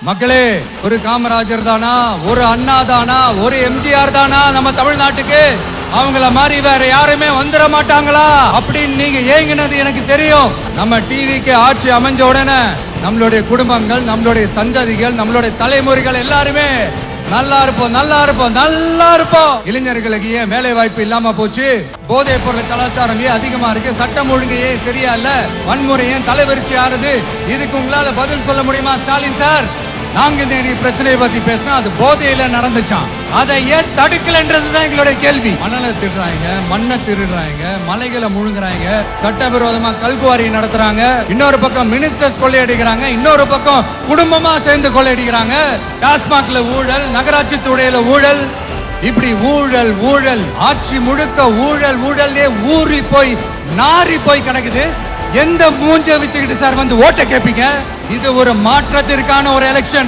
மக்களே, ஒரு காமராஜர் தானா, ஒரு அண்ணா தானா, ஒரு எம்ஜிஆர் தானா நம்ம தமிழ்நாட்டுக்கு? அவங்கள மாதிரி வேற யாருமே வந்துட மாட்டாங்களா அப்படின்னு நீங்க ஏங்கினது எனக்கு தெரியும். நம்ம டிவிக்கு ஆட்சி அமைஞ்ச உடனே நம்மளுடைய குடும்பங்கள், நம்மளுடைய சந்ததிகள், நம்மளுடைய தலைமுறைகள் எல்லாருமே நல்லா இருப்போம், நல்லா இருப்போம், நல்லா இருப்போம். இளைஞர்களுக்கு ஏன் வேலை வாய்ப்பு இல்லாம போச்சு? போதைப் பொருள் கலாச்சாரம் ஏன் அதிகமா இருக்கு? சட்டம் ஒழுங்கு ஏன் சரியா இல்ல? வன்முறை ஏன் தலைவரிச்சு ஆறுது? இதுக்கு உங்களால பதில் சொல்ல முடியுமா ஸ்டாலின் சார்? நாங்குநேரி பிரச்சனையை பத்தி பேசினா அது போதையில நடந்துச்சான். அதை ஏன் தடுக்கலன்றதுதான் எங்களுடைய கேள்வி. மணலை திருடுறாங்க, மண்ணை திருடுறாங்க, மலைகளை முழுங்குறாங்க, சட்டவிரோதமா கல்குவாரி நடத்துறாங்க, இன்னொரு பக்கம் மினிஸ்டர்ஸ் கொள்ளையடிக்கிறாங்க, இன்னொரு பக்கம் குடும்பமா சேர்ந்து கொள்ளையடிக்கிறாங்க. டாஸ்மாக்ல ஊழல், நகராட்சி துறையில ஊழல், இப்படி ஊழல் ஊழல், ஆட்சி முழுக்க ஊழல் ஊழல்லே ஊறி போய் நாரி போய் கிடக்குது. எந்த மூஞ்ச வச்சுக்கிட்டு சார் வந்து ஓட்ட கேட்பீங்க? இது ஒரு மாற்றத்திற்கான ஒரு எலெக்ஷன்.